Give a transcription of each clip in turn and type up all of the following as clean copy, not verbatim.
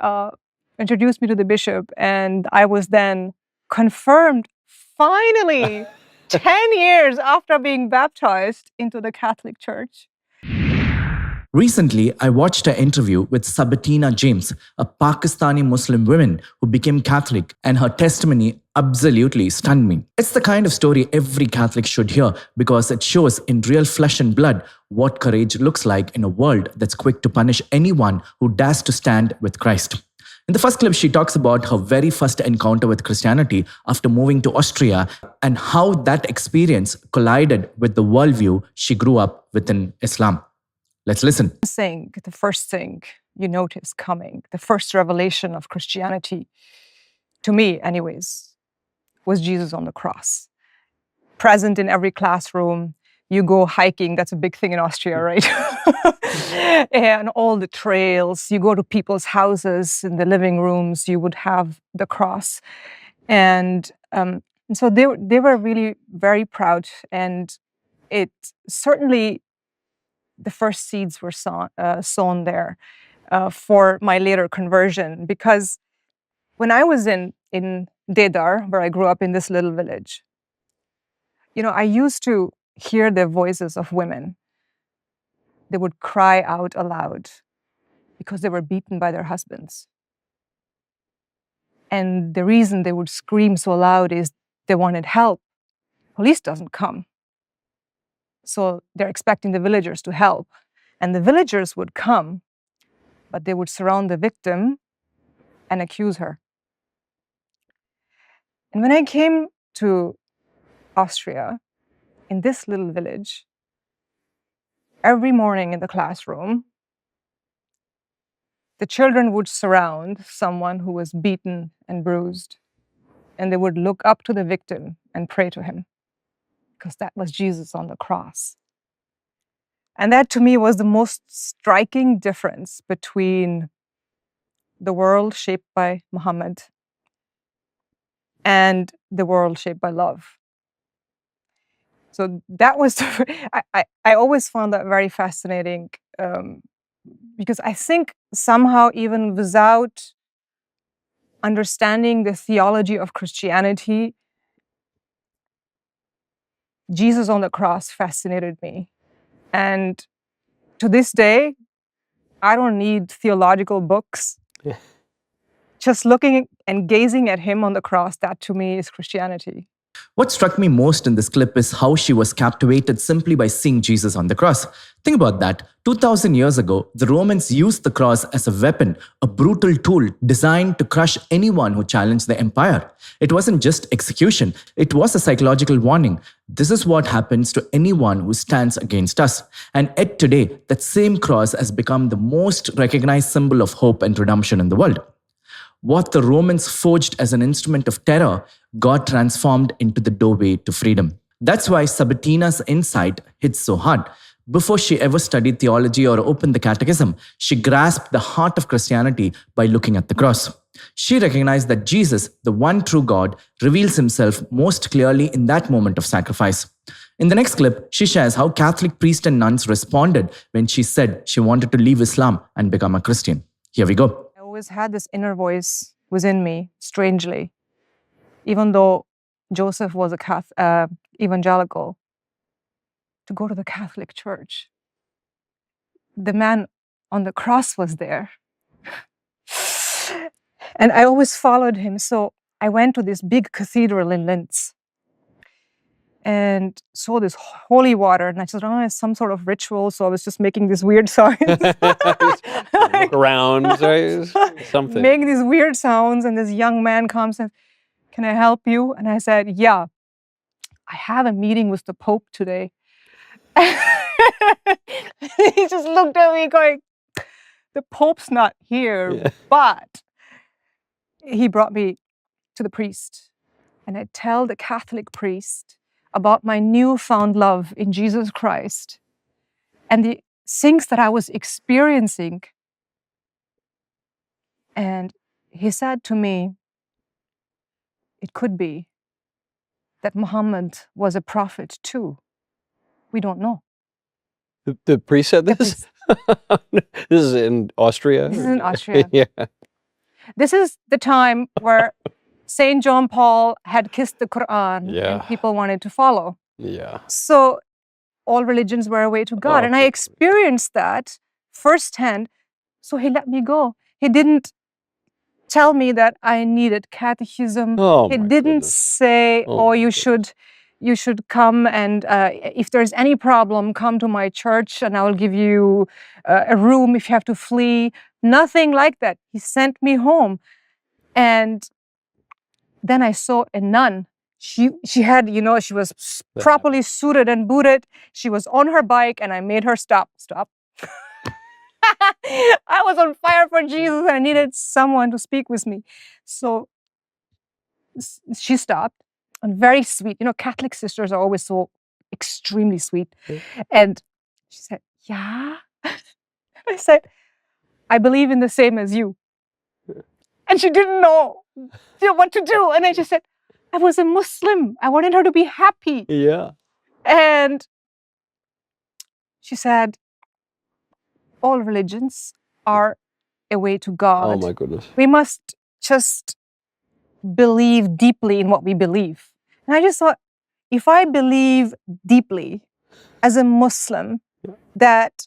he introduced me to the bishop, and I was then confirmed, finally, 10 years after being baptized, into the Catholic Church. Recently, I watched an interview with Sabatina James, a Pakistani Muslim woman who became Catholic, and her testimony absolutely stunned me. It's the kind of story every Catholic should hear because it shows in real flesh and blood what courage looks like in a world that's quick to punish anyone who dares to stand with Christ. In the first clip, she talks about her very first encounter with Christianity after moving to Austria and how that experience collided with the worldview she grew up within Islam. Let's listen. The first thing you notice coming, the first revelation of Christianity, to me anyways, was Jesus on the cross. Present in every classroom. You go hiking, that's a big thing in Austria, right? And all the trails, you go to people's houses, in the living rooms, you would have the cross. And so they were really very proud. And it certainly, the first seeds were sown there for my later conversion. Because when I was in Dedar, where I grew up in this little village, I used to hear the voices of women. They would cry out aloud because they were beaten by their husbands. And the reason they would scream so loud is they wanted help. Police doesn't come. So they're expecting the villagers to help. And the villagers would come, but they would surround the victim and accuse her. And when I came to Austria, in this little village, every morning in the classroom, the children would surround someone who was beaten and bruised, and they would look up to the victim and pray to him, because that was Jesus on the cross. And that to me was the most striking difference between the world shaped by Muhammad and the world shaped by love. So that was, I always found that very fascinating, because I think somehow, even without understanding the theology of Christianity, Jesus on the cross fascinated me. And to this day, I don't need theological books. Yeah. Just looking and gazing at him on the cross, that to me is Christianity. What struck me most in this clip is how she was captivated simply by seeing Jesus on the cross. Think about that. 2,000 years ago, the Romans used the cross as a weapon, a brutal tool designed to crush anyone who challenged the empire. It wasn't just execution, it was a psychological warning. This is what happens to anyone who stands against us. And yet today, that same cross has become the most recognized symbol of hope and redemption in the world. What the Romans forged as an instrument of terror, God transformed into the doorway to freedom. That's why Sabatina's insight hits so hard. Before she ever studied theology or opened the catechism, she grasped the heart of Christianity by looking at the cross. She recognized that Jesus, the one true God, reveals himself most clearly in that moment of sacrifice. In the next clip, she shares how Catholic priests and nuns responded when she said she wanted to leave Islam and become a Christian. Here we go. I always had this inner voice within me, strangely. Even though Joseph was a evangelical, to go to the Catholic Church. The man on the cross was there. And I always followed him. So I went to this big cathedral in Linz and saw this holy water. And I said, oh, it's some sort of ritual. So I was just making these weird signs. Look around, sorry, something. Making these weird sounds. And this young man comes and, can I help you? And I said, yeah, I have a meeting with the Pope today. He just looked at me going, the Pope's not here, yeah. But he brought me to the priest. And I tell the Catholic priest about my newfound love in Jesus Christ and the things that I was experiencing. And he said to me, it could be that Muhammad was a prophet too. We don't know. The priest said this? This is in Austria? This is in Austria. Yeah. This is the time where St. John Paul had kissed the Quran Yeah. and people wanted to follow. Yeah. So all religions were a way to God. Oh, And I experienced that firsthand. So he let me go. He didn't tell me that I needed catechism. Oh, He my didn't goodness. say, Oh, oh, my you should come and if there's any problem, come to my church and I will give you a room if you have to flee. Nothing like that. He sent me home. And then I saw a nun. She had, she was properly suited and booted. She was on her bike and I made her stop. I was on fire for Jesus and I needed someone to speak with me. So she stopped and very sweet. Catholic sisters are always so extremely sweet. And she said, yeah. I said, I believe in the same as you. And she didn't know what to do. And I just said, I was a Muslim. I wanted her to be happy. Yeah. And she said, all religions are a way to God. Oh, my goodness. We must just believe deeply in what we believe. And I just thought, if I believe deeply as a Muslim that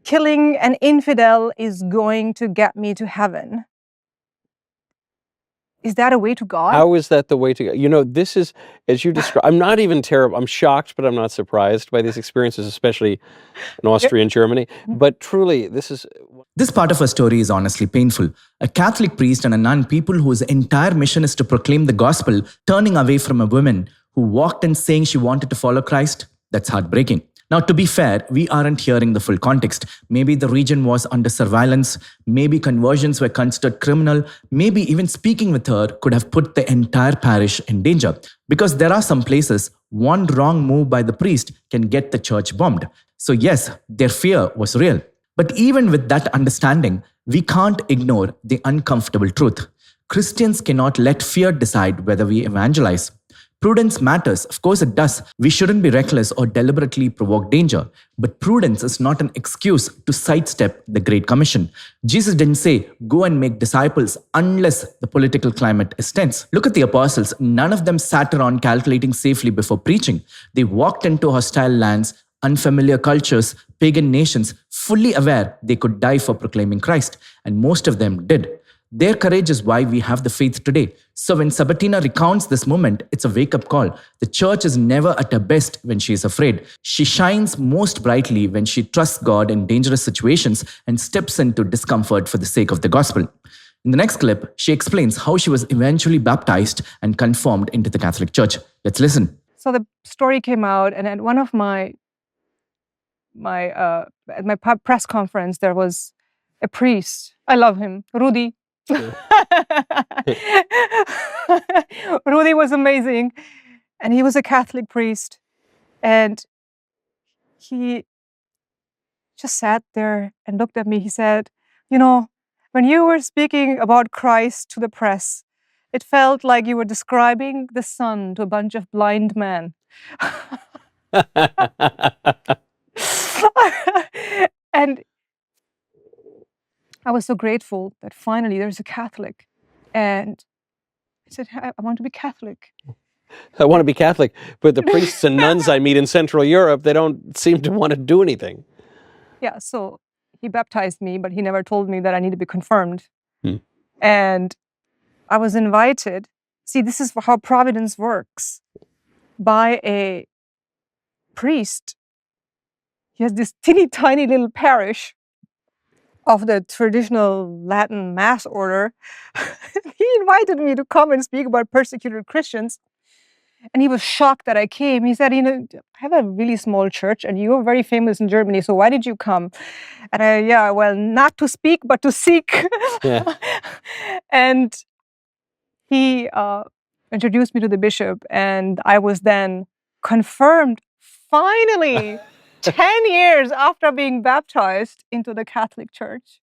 killing an infidel is going to get me to heaven, is that a way to God? How is that the way to go? This is, as you describe, I'm not even terrible. I'm shocked, but I'm not surprised by these experiences, especially in Austria and Germany. But truly, This part of her story is honestly painful. A Catholic priest and a nun, people whose entire mission is to proclaim the gospel, turning away from a woman who walked in saying she wanted to follow Christ, that's heartbreaking. Now, to be fair, we aren't hearing the full context. Maybe the region was under surveillance, maybe conversions were considered criminal, maybe even speaking with her could have put the entire parish in danger. Because there are some places, one wrong move by the priest can get the church bombed. So yes, their fear was real. But even with that understanding, we can't ignore the uncomfortable truth. Christians cannot let fear decide whether we evangelize. Prudence matters, of course it does. We shouldn't be reckless or deliberately provoke danger. But prudence is not an excuse to sidestep the Great Commission. Jesus didn't say, go and make disciples unless the political climate is tense. Look at the apostles. None of them sat around calculating safely before preaching. They walked into hostile lands, unfamiliar cultures, pagan nations, fully aware they could die for proclaiming Christ. And most of them did. Their courage is why we have the faith today. So when Sabatina recounts this moment, it's a wake-up call. The church is never at her best when she is afraid. She shines most brightly when she trusts God in dangerous situations and steps into discomfort for the sake of the gospel. In the next clip, she explains how she was eventually baptized and conformed into the Catholic Church. Let's listen. So the story came out, and at one of my press conference, there was a priest. I love him, Rudy. Rudy was amazing, and he was a Catholic priest, and he just sat there and looked at me. He said, when you were speaking about Christ to the press, it felt like you were describing the sun to a bunch of blind men. And I was so grateful that finally there's a Catholic. And I said, I want to be Catholic. I want to be Catholic, but the priests and nuns I meet in Central Europe, they don't seem to want to do anything. Yeah, so he baptized me, but he never told me that I need to be confirmed. And I was invited. See, this is how providence works. By a priest. He has this teeny tiny little parish of the traditional Latin Mass order. He invited me to come and speak about persecuted Christians. And he was shocked that I came. He said, I have a really small church and you're very famous in Germany, so why did you come? And well, not to speak, but to seek. Yeah. And he introduced me to the bishop, and I was then confirmed, finally, 10 years after being baptized, into the Catholic Church.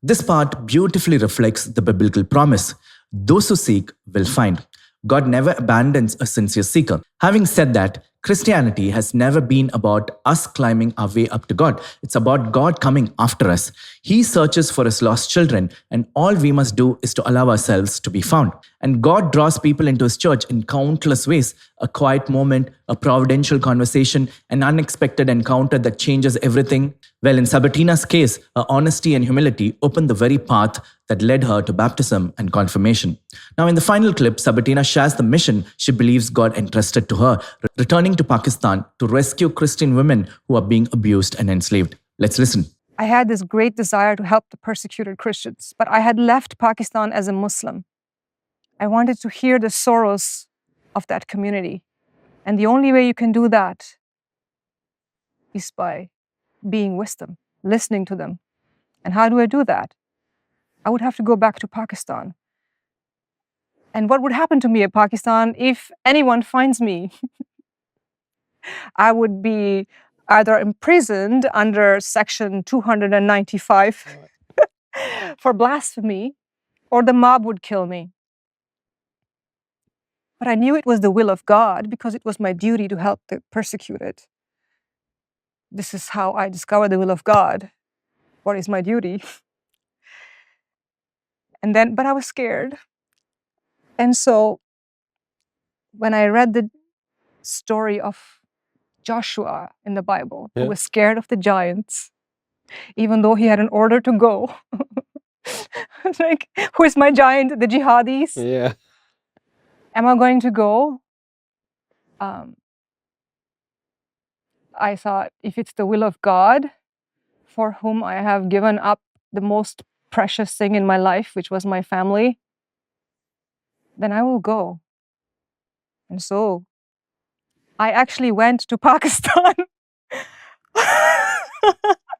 This part beautifully reflects the biblical promise. Those who seek will find. God never abandons a sincere seeker. Having said that, Christianity has never been about us climbing our way up to God. It's about God coming after us. He searches for his lost children, and all we must do is to allow ourselves to be found. And God draws people into his church in countless ways: a quiet moment, a providential conversation, an unexpected encounter that changes everything. Well, in Sabatina's case, her honesty and humility opened the very path that led her to baptism and confirmation. Now, in the final clip, Sabatina shares the mission she believes God entrusted to her, returning to Pakistan to rescue Christian women who are being abused and enslaved. Let's listen. I had this great desire to help the persecuted Christians, but I had left Pakistan as a Muslim. I wanted to hear the sorrows of that community. And the only way you can do that is by being with them, listening to them. And how do I do that? I would have to go back to Pakistan. And what would happen to me in Pakistan if anyone finds me? I would be either imprisoned under Section 295 for blasphemy, or the mob would kill me. But I knew it was the will of God because it was my duty to help the persecuted. This is how I discovered the will of God. What is my duty? But I was scared. And so when I read the story of Joshua in the Bible, who was scared of the giants, even though he had an order to go. Like, who is my giant? The jihadis? Yeah. Am I going to go? I thought, if it's the will of God, for whom I have given up the most precious thing in my life, which was my family, then I will go. And so I actually went to Pakistan.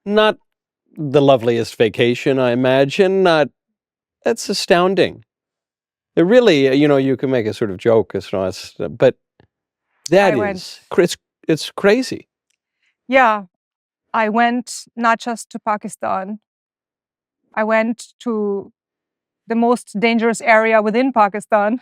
Not the loveliest vacation, I imagine. That's astounding. It really, you can make a sort of joke, but it's crazy. Yeah, I went not just to Pakistan. I went to the most dangerous area within Pakistan.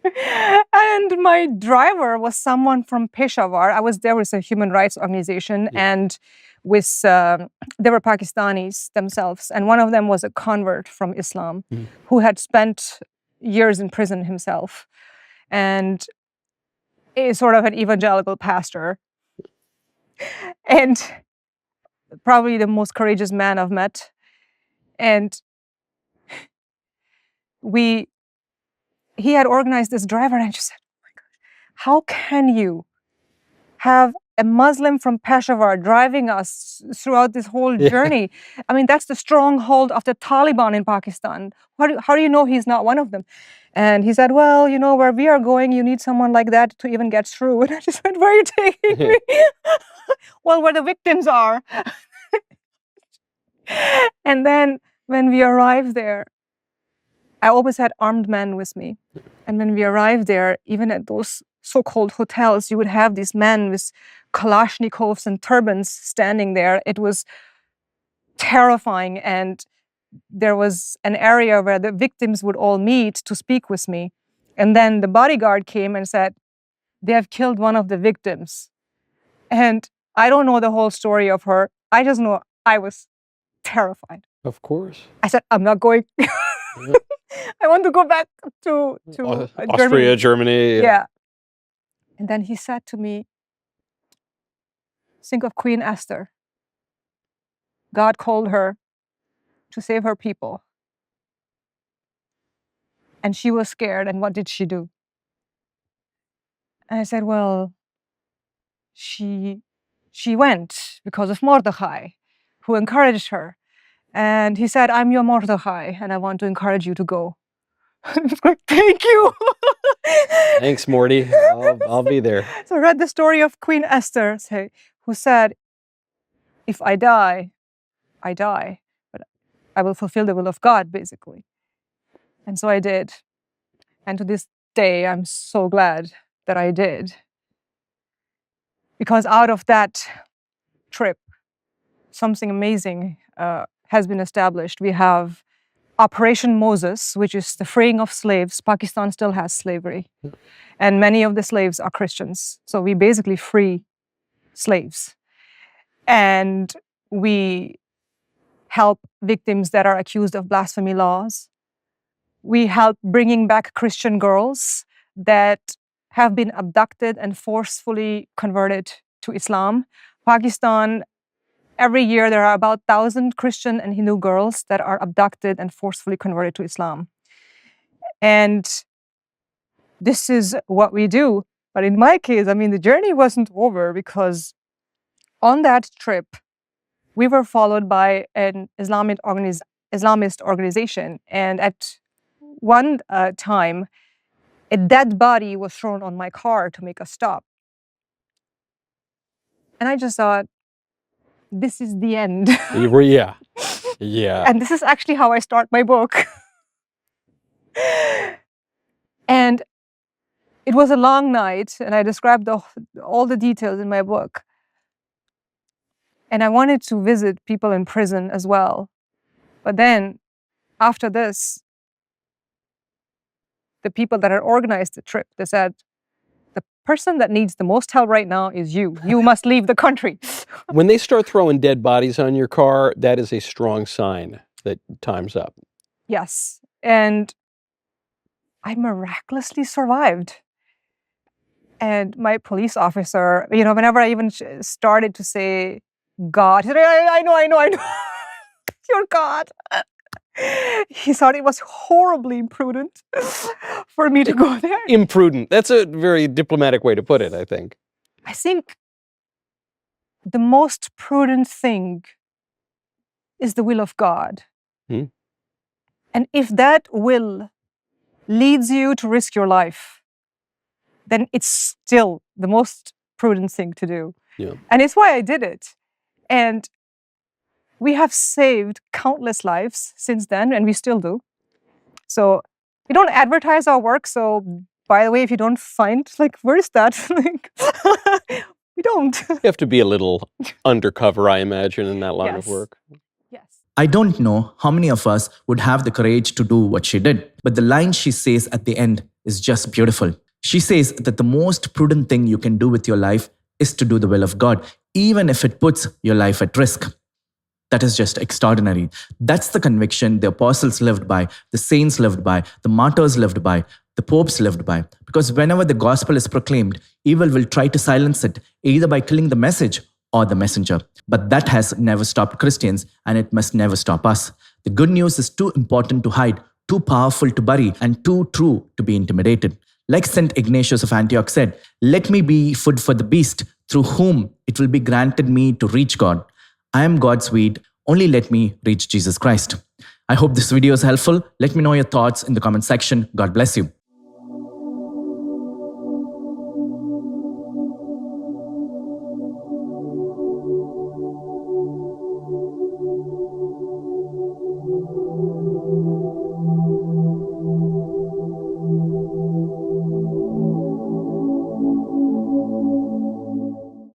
And my driver was someone from Peshawar. I was there with a human rights organization, and with they were Pakistanis themselves, and one of them was a convert from Islam who had spent years in prison himself, and is sort of an evangelical pastor, and probably the most courageous man I've met. And he had organized this driver, and I just said, "Oh my God, how can you have a Muslim from Peshawar driving us throughout this whole journey? I mean, that's the stronghold of the Taliban in Pakistan. How do you know he's not one of them?" And he said, "Well, where we are going, you need someone like that to even get through." And I just said, "Where are you taking me?" "Well, where the victims are." And then when we arrived there, I always had armed men with me. And when we arrived there, even at those so-called hotels, you would have these men with Kalashnikovs and turbans standing there. It was terrifying. And there was an area where the victims would all meet to speak with me. And then the bodyguard came and said, "They have killed one of the victims." And I don't know the whole story of her. I just know I was terrified. Of course. I said, "I'm not going." I want to go back to Austria, Germany. Yeah. And then he said to me, "Think of Queen Esther. God called her to save her people. And she was scared, and what did she do?" And I said, "Well, she went because of Mordechai, who encouraged her." And he said, "I'm your Mordechai, and I want to encourage you to go." I was like, "Thank you." Thanks, Morty. I'll be there. So I read the story of Queen Esther, who said, "If I die, I die, but I will fulfill the will of God," basically. And so I did. And to this day, I'm so glad that I did. Because out of that trip, something amazing has been established. We have Operation Moses, which is the freeing of slaves. Pakistan still has slavery. And many of the slaves are Christians. So we basically free slaves. And we help victims that are accused of blasphemy laws. We help bringing back Christian girls that have been abducted and forcefully converted to Islam. Pakistan, every year there are about 1,000 Christian and Hindu girls that are abducted and forcefully converted to Islam. And this is what we do. But in my case, I mean, the journey wasn't over, because on that trip, we were followed by an Islamist organization. And at one time, a dead body was thrown on my car to make us stop. And I just thought, this is the end. Yeah. Yeah. And this is actually how I start my book. And it was a long night, and I described all the details in my book. And I wanted to visit people in prison as well. But then, after this, the people that had organized the trip, they said, the person that needs the most help right now is you. You must leave the country. When they start throwing dead bodies on your car, that is a strong sign that time's up. Yes. And I miraculously survived. And my police officer, whenever I even started to say God, he said, I know. You're God. He thought it was horribly imprudent for me to go there. Imprudent. That's a very diplomatic way to put it, I think. I think the most prudent thing is the will of God. Hmm. And if that will leads you to risk your life, then it's still the most prudent thing to do. Yeah. And it's why I did it. And we have saved countless lives since then, and we still do. So we don't advertise our work. So by the way, if you don't find, where is that? We don't. You have to be a little undercover, I imagine, in that line of work. Yes. I don't know how many of us would have the courage to do what she did, but the line she says at the end is just beautiful. She says that the most prudent thing you can do with your life is to do the will of God, even if it puts your life at risk. That is just extraordinary. That's the conviction the apostles lived by, the saints lived by, the martyrs lived by, the popes lived by. Because whenever the gospel is proclaimed, evil will try to silence it, either by killing the message or the messenger. But that has never stopped Christians, and it must never stop us. The good news is too important to hide, too powerful to bury, and too true to be intimidated. Like St. Ignatius of Antioch said, "Let me be food for the beast, through whom it will be granted me to reach God. I am God's weed, only let me reach Jesus Christ." I hope this video is helpful. Let me know your thoughts in the comment section. God bless you.